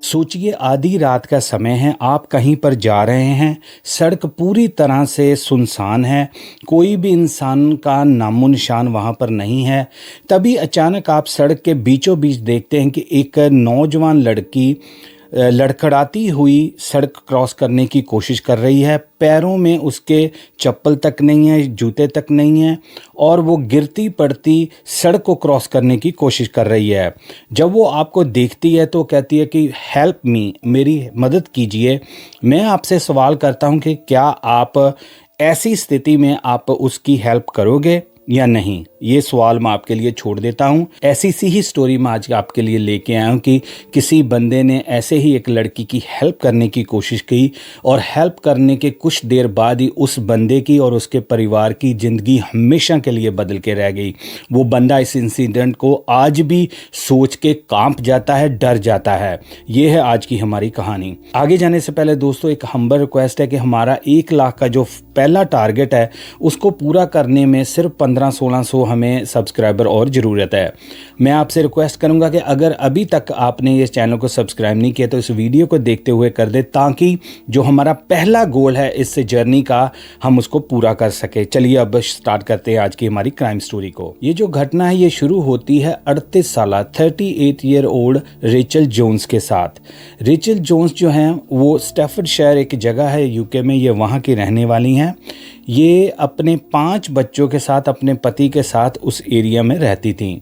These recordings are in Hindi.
सोचिए आधी रात का समय है, आप कहीं पर जा रहे हैं, सड़क पूरी तरह से सुनसान है, कोई भी इंसान का नामो निशान वहाँ पर नहीं है। तभी अचानक आप सड़क के बीचों बीच देखते हैं कि एक नौजवान लड़की लड़खड़ाती हुई सड़क क्रॉस करने की कोशिश कर रही है। पैरों में उसके चप्पल तक नहीं है, जूते तक नहीं है, और वो गिरती पड़ती सड़क को क्रॉस करने की कोशिश कर रही है। जब वो आपको देखती है तो कहती है कि हेल्प मी, मेरी मदद कीजिए। मैं आपसे सवाल करता हूँ कि क्या आप ऐसी स्थिति में आप उसकी हेल्प करोगे या नहीं? ये सवाल मैं आपके लिए छोड़ देता हूँ। ऐसी सी ही स्टोरी मैं आज आपके लिए लेके आया हूँ कि किसी बंदे ने ऐसे ही एक लड़की की हेल्प करने की कोशिश की और हेल्प करने के कुछ देर बाद ही उस बंदे की और उसके परिवार की ज़िंदगी हमेशा के लिए बदल के रह गई। वो बंदा इस इंसिडेंट को आज भी सोच के कांप जाता है, डर जाता है। ये है आज की हमारी कहानी। आगे जाने से पहले दोस्तों एक हम्बल रिक्वेस्ट है कि हमारा 1 लाख का जो पहला टारगेट है उसको पूरा करने में सिर्फ 1500-1600 हमें सब्सक्राइबर और ज़रूरत है। मैं आपसे रिक्वेस्ट करूंगा कि अगर अभी तक आपने इस चैनल को सब्सक्राइब नहीं किया तो इस वीडियो को देखते हुए कर दे, ताकि जो हमारा पहला गोल है इस जर्नी का हम उसको पूरा कर सके। चलिए अब स्टार्ट करते हैं आज की हमारी क्राइम स्टोरी को। ये जो घटना है ये शुरू होती है 38 साल 38 ईयर ओल्ड रेचल जोन्स के साथ। रेचल जोन्स जो हैं वो स्टैफर्डशायर एक जगह है यूके में, ये वहाँ की रहने वाली हैं। ये अपने 5 बच्चों के साथ अपने पति के साथ उस एरिया में रहती थीं।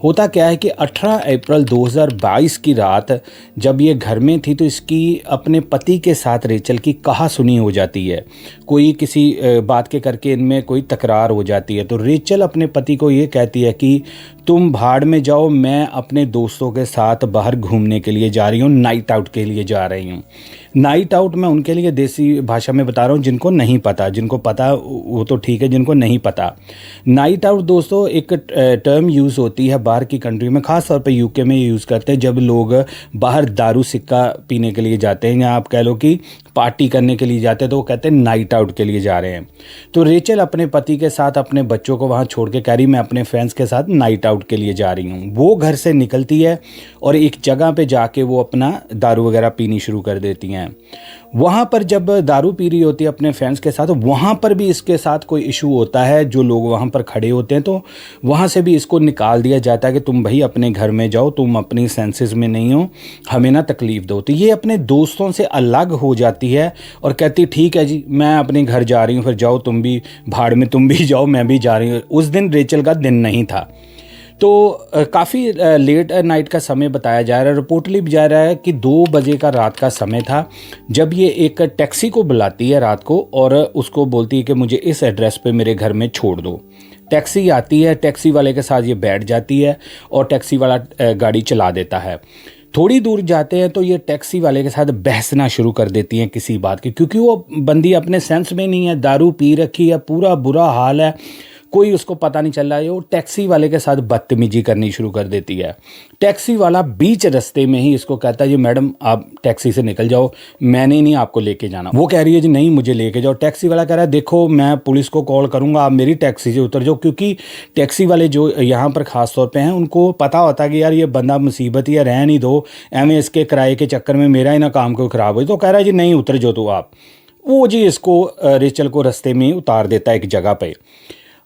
होता क्या है कि 18 अप्रैल 2022 की रात जब ये घर में थी तो इसकी अपने पति के साथ रेचल की कहासुनी हो जाती है। कोई किसी बात के करके इनमें कोई तकरार हो जाती है। तो रेचल अपने पति को ये कहती है कि तुम भाड़ में जाओ, मैं अपने दोस्तों के साथ बाहर घूमने के लिए जा रही हूँ, नाइट आउट के लिए जा रही हूँ। नाइट आउट मैं उनके लिए देसी भाषा में बता रहा हूँ, जिनको नहीं पता, जिनको पता वो तो ठीक है, जिनको नहीं पता। नाइट आउट दोस्तों एक टर्म यूज़ होती है बाहर की कंट्री में, ख़ास तौर पे यूके में यूज़ करते हैं जब लोग बाहर दारू सिक्का पीने के लिए जाते हैं, या आप कह लो कि पार्टी करने के लिए जाते हैं, तो वो कहते हैं नाइट आउट के लिए जा रहे हैं। तो रेचल अपने पति के साथ अपने बच्चों को वहाँ छोड़ के कह रही मैं अपने फ्रेंड्स के साथ नाइट आउट के लिए जा रही हूँ। वो घर से निकलती है और एक जगह पे जाके वो अपना दारू वगैरह पीनी शुरू कर देती हैं। वहाँ पर जब दारू पी रही होती है अपने फ्रेंड्स के साथ, तो वहाँ पर भी इसके साथ कोई इशू होता है। जो लोग वहाँ पर खड़े होते हैं तो वहाँ से भी इसको निकाल दिया जाता है कि तुम भाई अपने घर में जाओ, तुम अपनी सेंसेस में नहीं हो, हमें ना तकलीफ़ दो। तो ये अपने दोस्तों से अलग हो जाती है और कहती ठीक है जी, मैं अपने घर जा रही हूँ, फिर जाओ तुम भी भाड़ में, तुम भी जाओ, मैं भी जा रही हूँ। उस दिन रेचल का दिन नहीं था, तो काफ़ी लेट नाइट का समय बताया जा रहा है। रिपोर्टली भी जा रहा है कि 2 बजे का रात का समय था जब ये एक टैक्सी को बुलाती है रात को और उसको बोलती है कि मुझे इस एड्रेस पे मेरे घर में छोड़ दो। टैक्सी आती है, टैक्सी वाले के साथ ये बैठ जाती है और टैक्सी वाला गाड़ी चला देता है। थोड़ी दूर जाते हैं तो ये टैक्सी वाले के साथ बहसना शुरू कर देती हैं किसी बात की, क्योंकि वो बंदी अपने सेंस में नहीं है, दारू पी रखी है, पूरा बुरा हाल है, कोई उसको पता नहीं चल रहा है। वो टैक्सी वाले के साथ बदतमीजी करनी शुरू कर देती है। टैक्सी वाला बीच रास्ते में ही इसको कहता है जी मैडम आप टैक्सी से निकल जाओ, मैंने नहीं आपको लेके जाना। वो कह रही है जी नहीं मुझे लेके जाओ। टैक्सी वाला कह रहा है देखो मैं पुलिस को कॉल करूंगा, आप मेरी टैक्सी से उतर जाओ, क्योंकि टैक्सी वाले जो यहाँ पर ख़ास तौर पे हैं उनको पता होता है कि यार ये बंदा मुसीबत ही है, रह नहीं दो, एवं इसके किराए के चक्कर में मेरा ही ना काम कोई ख़राब हो। तो कह रहा है जी नहीं उतर जाओ तो आप। वो जी इसको रेचल को रास्ते में उतार देता है एक जगह पर।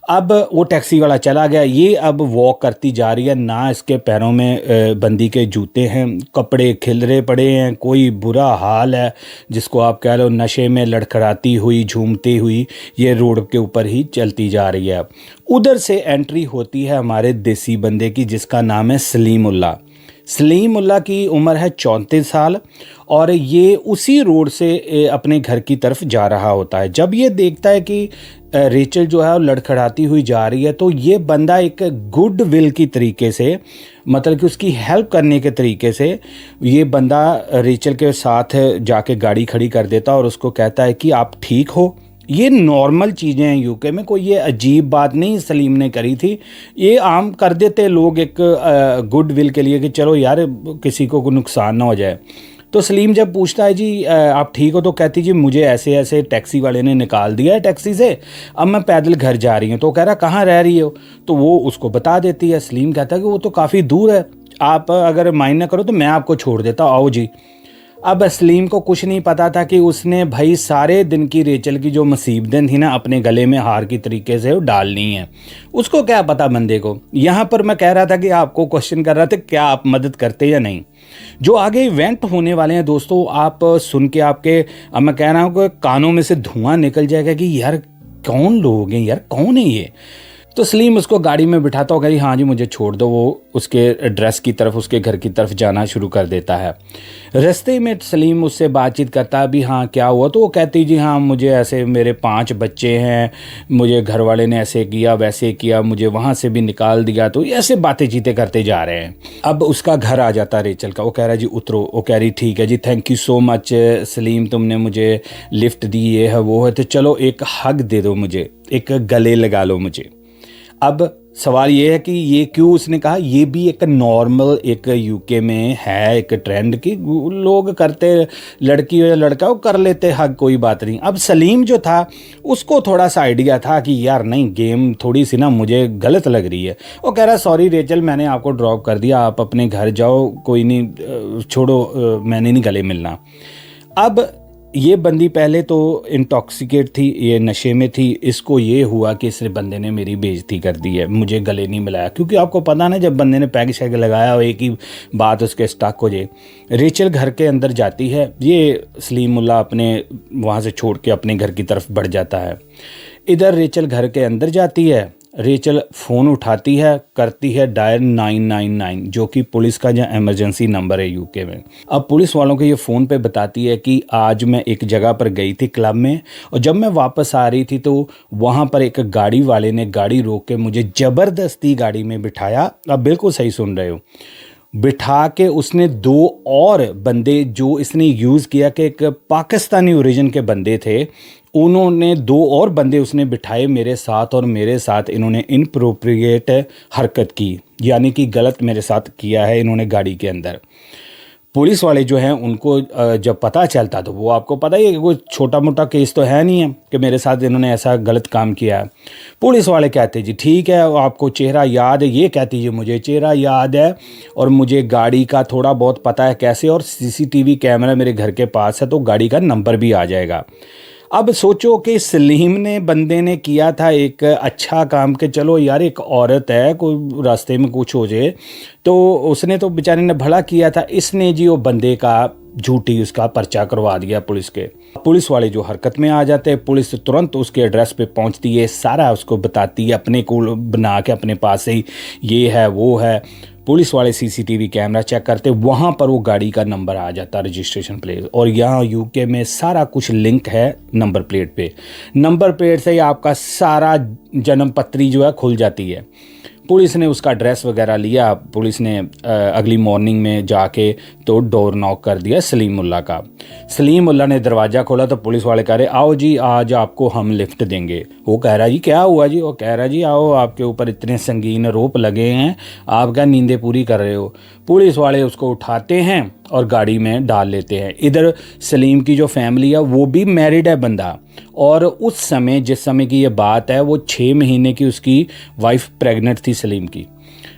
अब वो टैक्सी वाला चला गया, ये अब वॉक करती जा रही है, ना इसके पैरों में बंदी के जूते हैं, कपड़े खिलरे पड़े हैं, कोई बुरा हाल है, जिसको आप कह लो नशे में लड़खड़ाती हुई झूमती हुई ये रोड के ऊपर ही चलती जा रही है। उधर से एंट्री होती है हमारे देसी बंदे की, जिसका नाम है सलीमुल्लाह। सलीमुल्लाह की उम्र है 34 साल और ये उसी रोड से अपने घर की तरफ जा रहा होता है। जब ये देखता है कि रेचल जो है वो लड़खड़ाती हुई जा रही है, तो ये बंदा एक गुड विल की तरीके से, मतलब कि उसकी हेल्प करने के तरीके से, ये बंदा रेचल के साथ जाके गाड़ी खड़ी कर देता और उसको कहता है कि आप ठीक हो। ये नॉर्मल चीज़ें हैं यूके में, कोई ये अजीब बात नहीं सलीम ने करी थी, ये आम कर देते लोग एक गुड विल के लिए कि चलो यार किसी को कोई नुकसान ना हो जाए। तो सलीम जब पूछता है जी आप ठीक हो, तो कहती जी मुझे ऐसे ऐसे टैक्सी वाले ने निकाल दिया है टैक्सी से, अब मैं पैदल घर जा रही हूँ। तो कह रहा कहाँ रह रही हो, तो वो उसको बता देती है। सलीम कहता है कि वो तो काफ़ी दूर है, आप अगर माइंड ना करो तो मैं आपको छोड़ देता, आओ जी। अब सलीम को कुछ नहीं पता था कि उसने भाई सारे दिन की रेचल की जो मुसीबतें थी ना अपने गले में हार की तरीके से वो डालनी है। उसको क्या पता बंदे को। यहाँ पर मैं कह रहा था कि आपको क्वेश्चन कर रहा था क्या आप मदद करते या नहीं। जो आगे इवेंट होने वाले हैं दोस्तों, आप सुन के आपके, अब मैं कह रहा हूँ कि कानों में से धुआं निकल जाएगा कि यार कौन लोग हैं, यार कौन है ये। तो सलीम उसको गाड़ी में बिठाता होगा, हाँ जी मुझे छोड़ दो। वो उसके एड्रेस की तरफ, उसके घर की तरफ जाना शुरू कर देता है। रास्ते में सलीम उससे बातचीत करता है, भी हाँ क्या हुआ। तो वो कहती जी हाँ मुझे ऐसे, मेरे 5 बच्चे हैं, मुझे घर वाले ने ऐसे किया वैसे किया, मुझे वहाँ से भी निकाल दिया। तो ऐसे बातें चीतें करते जा रहे हैं। अब उसका घर आ जाता है रेचल का। वो कह रहा है जी उतरो। वो कह रही ठीक है जी, thank you so much Salim, तुमने मुझे लिफ्ट दी, ये है वो है, तो चलो एक हग दे दो मुझे, एक गले लगा लो मुझे। अब सवाल ये है कि ये क्यों उसने कहा, ये भी एक नॉर्मल एक यूके में है एक ट्रेंड कि लोग करते, लड़की हो या लड़का हो कर लेते हग, कोई बात नहीं। अब सलीम जो था उसको थोड़ा सा आइडिया था कि यार नहीं, गेम थोड़ी सी ना मुझे गलत लग रही है। वो कह रहा सॉरी रेचल, मैंने आपको ड्रॉप कर दिया, आप अपने घर जाओ, कोई नहीं छोड़ो, मैंने नहीं गले मिलना। अब ये बंदी पहले तो इंटॉक्सिकेट थी, ये नशे में थी। इसको ये हुआ कि इस बंदे ने मेरी बेइज्जती कर दी है, मुझे गले नहीं मिलाया। क्योंकि आपको पता ना, जब बंदे ने पैग शैग लगाया, एक ही बात उसके स्टक हो जाए। रेचल घर के अंदर जाती है, ये सलीम मुल्ला अपने वहाँ से छोड़ के अपने घर की तरफ बढ़ जाता है। इधर रेचल घर के अंदर जाती है, रेचल फ़ोन उठाती है, करती है डायल 999, जो कि पुलिस का जो इमरजेंसी नंबर है यूके में। अब पुलिस वालों को ये फ़ोन पे बताती है कि आज मैं एक जगह पर गई थी क्लब में, और जब मैं वापस आ रही थी तो वहाँ पर एक गाड़ी वाले ने गाड़ी रोक के मुझे ज़बरदस्ती गाड़ी में बिठाया। अब बिल्कुल सही सुन रहे हो, बिठा के उसने 2 और बंदे जो इसने यूज़ किया कि एक पाकिस्तानी ओरिजिन के बंदे थे, उन्होंने 2 और बंदे उसने बिठाए मेरे साथ, और मेरे साथ इन्होंने इनप्रोप्रिएट हरकत की, यानी कि गलत मेरे साथ किया है इन्होंने गाड़ी के अंदर। पुलिस वाले जो हैं उनको जब पता चलता, तो वो आपको पता ही है कि कोई छोटा मोटा केस तो है नहीं है कि मेरे साथ इन्होंने ऐसा गलत काम किया है। पुलिस वाले कहते जी ठीक है, आपको चेहरा याद है, ये कहती जी मुझे चेहरा याद है और मुझे गाड़ी का थोड़ा बहुत पता है कैसे, और सीसीटीवी कैमरा मेरे घर के पास है, तो गाड़ी का नंबर भी आ जाएगा। अब सोचो कि सलीम ने, बंदे ने किया था एक अच्छा काम कि चलो यार एक औरत है, कोई रास्ते में कुछ हो जाए, तो उसने तो बेचारे ने भला किया था। इसने जी वो बंदे का झूठी उसका पर्चा करवा दिया पुलिस के। पुलिस वाले जो हरकत में आ जाते हैं, पुलिस तुरंत उसके एड्रेस पे पहुंचती है, सारा उसको बताती है, अपने को बना के अपने पास से ही ये है वो है। पुलिस वाले सीसीटीवी कैमरा चेक करते, वहाँ पर वो गाड़ी का नंबर आ जाता, रजिस्ट्रेशन प्लेट, और यहाँ यूके में सारा कुछ लिंक है नंबर प्लेट पे। नंबर प्लेट से ही आपका सारा जन्म पत्री जो है खुल जाती है। पुलिस ने उसका एड्रेस वगैरह लिया। पुलिस ने अगली मॉर्निंग में जाके तो डोर नॉक कर दिया सलीम मुल्ला का। सलीम मुल्ला ने दरवाज़ा खोला तो पुलिस वाले कह रहे आओ जी आज आपको हम लिफ्ट देंगे। वो कह रहा जी क्या हुआ जी? वो कह रहा जी आओ, आपके ऊपर इतने संगीन रोप लगे हैं, आप क्या नींदें पूरी कर रहे हो? पुलिस वाले उसको उठाते हैं और गाड़ी में डाल लेते हैं। इधर सलीम की जो फैमिली है वो भी मैरिड है बंदा, और उस समय जिस समय की ये बात है वो 6 महीने की उसकी वाइफ प्रेग्नेंट थी सलीम की।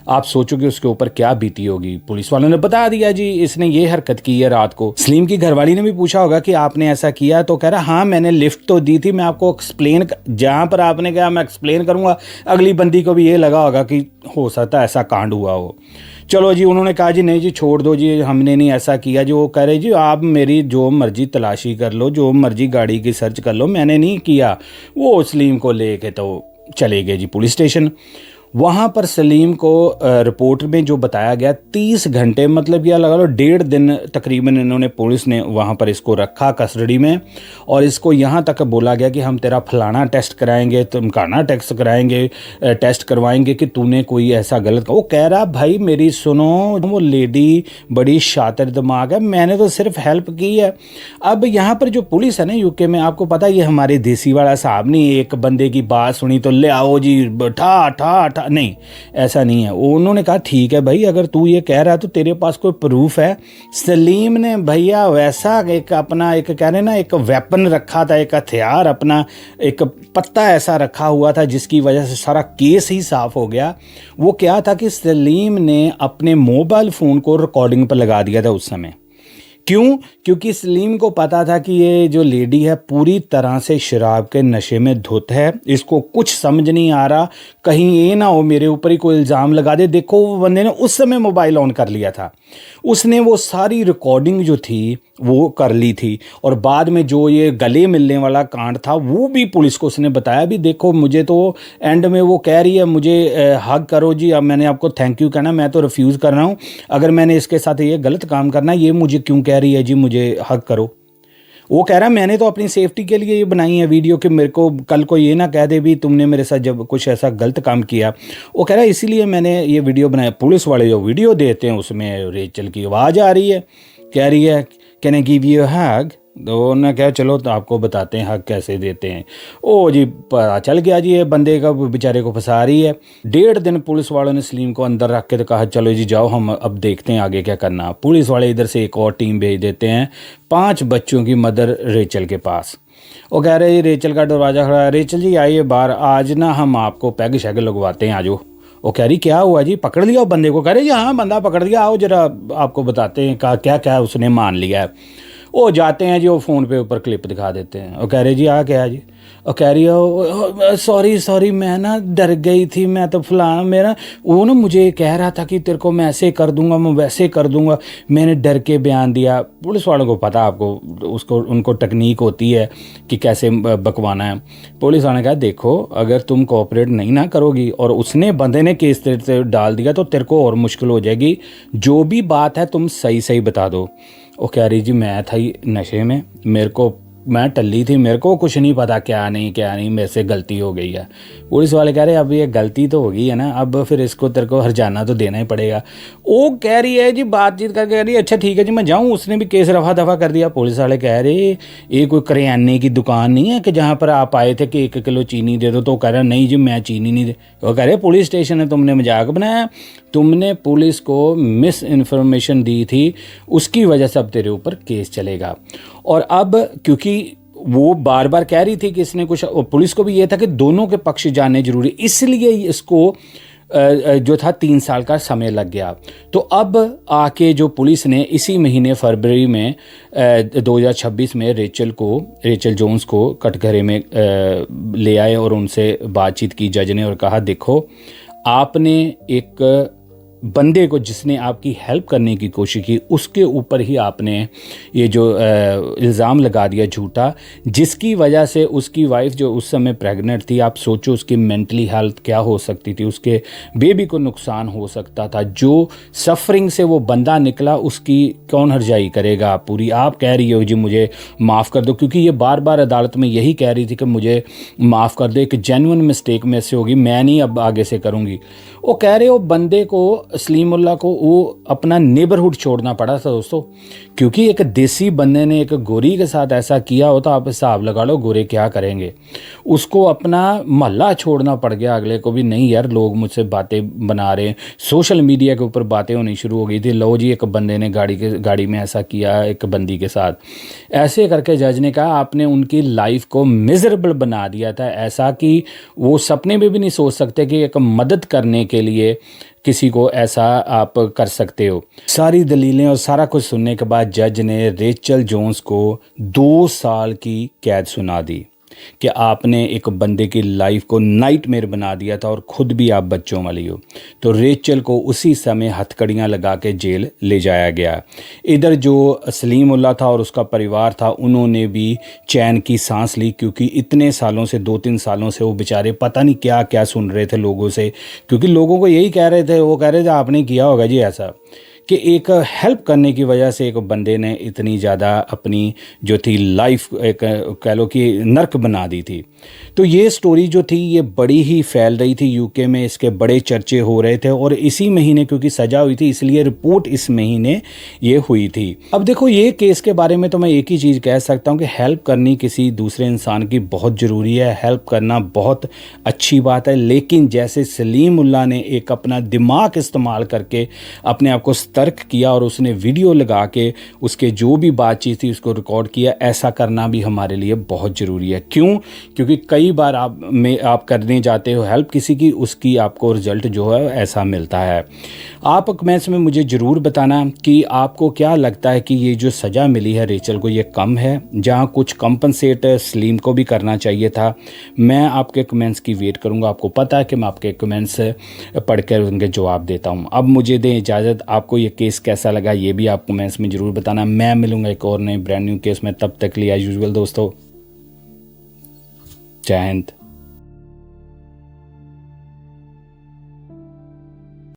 आप सोचो कि उसके ऊपर क्या बीती होगी। पुलिस वालों ने बता दिया जी इसने ये हरकत की है रात को। सलीम की घरवाली ने भी पूछा होगा कि आपने ऐसा किया, तो कह रहा हाँ मैंने लिफ्ट तो दी थी, मैं आपको एक्सप्लेन, जहाँ पर आपने कहा मैं एक्सप्लेन करूँगा, अगली बंदी को भी ये लगा होगा कि हो सकता है ऐसा कांड हुआ हो। चलो जी, उन्होंने कहा जी नहीं जी छोड़ दो जी, हमने नहीं ऐसा किया। जो वो कह रहे जी आप मेरी जो मर्जी तलाशी कर लो, जो मर्जी गाड़ी की सर्च कर लो, मैंने नहीं किया। वो सलीम को लेके तो चले गए जी पुलिस स्टेशन। वहाँ पर सलीम को रिपोर्ट में जो बताया गया 30 घंटे, मतलब यह लगा लो 1.5 दिन तकरीबन इन्होंने, पुलिस ने वहाँ पर इसको रखा कस्टडी में, और इसको यहाँ तक बोला गया कि हम तेरा फलाना टेस्ट कराएंगे, तुम काना टेस्ट कराएंगे, टेस्ट करवाएंगे कि तूने कोई ऐसा गलत। वो कह रहा भाई मेरी सुनो, वो लेडी बड़ी शातिर दिमाग है, मैंने तो सिर्फ हेल्प की है। अब यहाँ पर जो पुलिस है ना यूके में, आपको पता है ये हमारे देसी वाला साहब नहीं, एक बंदे की बात सुनी तो ले आओ जी ठा ठा ठा, नहीं, ऐसा नहीं है। उन्होंने कहा ठीक है भाई, अगर तू ये कह रहा है तो तेरे पास कोई प्रूफ है? सलीम ने भैया वैसा एक अपना एक कह रहे ना एक वेपन रखा था, एक हथियार अपना एक पत्ता ऐसा रखा हुआ था जिसकी वजह से सारा केस ही साफ हो गया। वो क्या था कि सलीम ने अपने मोबाइल फ़ोन को रिकॉर्डिंग पर लगा दिया था उस समय। क्यों? क्योंकि सलीम को पता था कि ये जो लेडी है पूरी तरह से शराब के नशे में धुत है, इसको कुछ समझ नहीं आ रहा, कहीं ये ना हो मेरे ऊपर ही कोई इल्ज़ाम लगा दे। देखो वो बंदे ने उस समय मोबाइल ऑन कर लिया था, उसने वो सारी रिकॉर्डिंग जो थी वो कर ली थी, और बाद में जो ये गले मिलने वाला कांड था वो भी पुलिस को उसने बताया भी देखो मुझे तो एंड में वो कह रही है मुझे हग करो जी, अब मैंने आपको थैंक यू कहना, मैं तो रिफ्यूज़ कर रहा हूँ, अगर मैंने इसके साथ ये गलत काम करना ये मुझे क्यों कह रही है जी मुझे हग करो। वो कह रहा है मैंने तो अपनी सेफ्टी के लिए ये बनाई है वीडियो कि मेरे को कल को ये ना कह दे भी तुमने मेरे साथ जब कुछ ऐसा गलत काम किया। वो कह रहा है इसीलिए मैंने ये वीडियो बनाया। पुलिस वाले जो वीडियो देते हैं उसमें रेचल की आवाज़ आ रही है, कह रही है can I give you hug. तो उन्होंने कहा चलो तो आपको बताते हैं हक कैसे देते हैं। ओ जी पता चल गया जी, ये बंदे का बेचारे को फंसा रही है। 1.5 दिन पुलिस वालों ने सलीम को अंदर रख के तो कहा चलो जी जाओ हम अब देखते हैं आगे क्या करना। पुलिस वाले इधर से एक और टीम भेज देते हैं 5 बच्चों की मदर रेचल के पास। वो कह रहे रेचल का दरवाज़ा खड़ा है, रेचल जी आइए बाहर, आज ना हम आपको पैग शैग लगवाते हैं, आ जाओ। वो कह रही क्या हुआ जी, पकड़ लिया बंदे को? कह रहे जी हाँ बंदा पकड़ लिया, आओ जरा आपको बताते हैं क्या क्या उसने मान लिया है। वो जाते हैं जी, वो फ़ोन पे ऊपर क्लिप दिखा देते हैं। वो कह रहे जी क्या है जी? और कह रही है सॉरी मैं ना डर गई थी, मैं तो फलाना मेरा वो ना मुझे कह रहा था कि तेरे को मैं ऐसे कर दूंगा मैं वैसे कर दूंगा, मैंने डर के बयान दिया। पुलिस वालों को पता, आपको उसको उनको टेक्निक होती है कि कैसे बकवाना है। पुलिस वाले ने कहा देखो अगर तुम कोऑपरेट नहीं ना करोगी और उसने बंदे ने केस तेरे से डाल दिया तो तेरे को और मुश्किल हो जाएगी, जो भी बात है तुम सही सही बता दो। वो कह रही जी मैं था ही नशे में, मैं टल्ली थी, मेरे को कुछ नहीं पता क्या नहीं मेरे से गलती हो गई है। पुलिस वाले कह रहे अब ये गलती तो हो गई है ना, अब फिर इसको तेरे को हर्जाना तो देना ही पड़ेगा। वो कह रही है जी बातचीत करके कह रही है अच्छा ठीक है जी मैं जाऊँ, उसने भी केस रफा दफा कर दिया। पुलिस वाले कह रहे ये कोई करियाने की दुकान नहीं है कि जहाँ पर आप आए थे कि 1 किलो चीनी दे दो, तो कह रहा नहीं जी मैं चीनी नहीं दे। वो कह रहे पुलिस स्टेशन है, तुमने मजाक बनाया, तुमने पुलिस को मिस इन्फॉर्मेशन दी थी, उसकी वजह से अब तेरे ऊपर केस चलेगा। और अब क्योंकि वो बार बार कह रही थी कि इसने कुछ, पुलिस को भी ये था कि दोनों के पक्ष जानने जरूरी, इसलिए इसको जो था 3 साल का समय लग गया। तो अब आके जो पुलिस ने इसी महीने फरवरी में 2026 में रेचल जोन्स को कटघरे में ले आए और उनसे बातचीत की जज ने, और कहा देखो आपने एक बंदे को जिसने आपकी हेल्प करने की कोशिश की उसके ऊपर ही आपने ये जो इल्ज़ाम लगा दिया झूठा, जिसकी वजह से उसकी वाइफ जो उस समय प्रेग्नेंट थी, आप सोचो उसकी मेंटली हेल्थ क्या हो सकती थी, उसके बेबी को नुकसान हो सकता था। जो सफरिंग से वो बंदा निकला उसकी कौन हर्जाई करेगा पूरी। आप कह रही हो जी मुझे माफ़ कर दो, क्योंकि ये बार बार अदालत में यही कह रही थी कि मुझे माफ़ कर दो, एक जेन्युइन मिस्टेक में से होगी, मैं नहीं अब आगे से करूँगी। वो कह रहे हो बंदे को सलीमुल्लाह को वो अपना नेबरहुड छोड़ना पड़ा था दोस्तों, क्योंकि एक देसी बंदे ने एक गोरी के साथ ऐसा किया हो तो आप हिसाब लगा लो गोरे क्या करेंगे। उसको अपना मोहल्ला छोड़ना पड़ गया अगले को भी, नहीं यार लोग मुझसे बातें बना रहे हैं, सोशल मीडिया के ऊपर बातें होनी शुरू हो गई थी, लो जी एक बंदे ने गाड़ी में ऐसा किया एक बंदी के साथ। ऐसे करके जज ने कहा आपने उनकी लाइफ को मिजरेबल बना दिया था, ऐसा कि वो सपने में भी नहीं सोच सकते कि एक मदद करने के लिए किसी को ऐसा आप कर सकते हो। सारी दलीलें और सारा कुछ सुनने के बाद जज ने रेचल जोन्स को 2 साल की कैद सुना दी कि आपने एक बंदे की लाइफ को नाइटमेयर बना दिया था और ख़ुद भी आप बच्चों वाली हो। तो रेचल को उसी समय हथकड़ियाँ लगा के जेल ले जाया गया। इधर जो सलीमुल्लाह था और उसका परिवार था उन्होंने भी चैन की सांस ली, क्योंकि इतने सालों से 2-3 सालों से वो बेचारे पता नहीं क्या क्या सुन रहे थे लोगों से, क्योंकि लोगों को यही कह रहे थे, वो कह रहे थे आपने किया होगा जी ऐसा, कि एक हेल्प करने की वजह से एक बंदे ने इतनी ज़्यादा अपनी जो थी लाइफ एक कह लो कि नर्क बना दी थी। तो ये स्टोरी जो थी ये बड़ी ही फैल रही थी यूके में, इसके बड़े चर्चे हो रहे थे और इसी महीने क्योंकि सज़ा हुई थी इसलिए रिपोर्ट इस महीने ये हुई थी। अब देखो ये केस के बारे में तो मैं एक ही चीज़ कह सकता हूँ कि हेल्प करनी किसी दूसरे इंसान की बहुत ज़रूरी है, हेल्प करना बहुत अच्छी बात है, लेकिन जैसे सलीमुल्लाह ने एक अपना दिमाग इस्तेमाल करके अपने आप को सतर्क किया और उसने वीडियो लगा के उसके जो भी बातचीत थी उसको रिकॉर्ड किया, ऐसा करना भी हमारे लिए बहुत ज़रूरी है। क्यों? क्योंकि कई बार आप करने जाते हो हेल्प किसी की, उसकी आपको रिजल्ट जो है ऐसा मिलता है। आप कमेंट्स में मुझे ज़रूर बताना कि आपको क्या लगता है कि ये जो सज़ा मिली है रेचल को ये कम है, जहाँ कुछ कंपनसेट सलीम को भी करना चाहिए था। मैं आपके कमेंट्स की वेट करूँगा। आपको पता है कि मैं आपके कमेंट्स पढ़कर उनके जवाब देता हूँ। अब मुझे दें इजाज़त, आपको ये केस कैसा लगा ये भी आप कमेंट्स में ज़रूर बताना। मैं मिलूँगा एक और नए ब्रांड न्यू केस में, तब तक लिए एज यूजुअल दोस्तों, जय हिंद।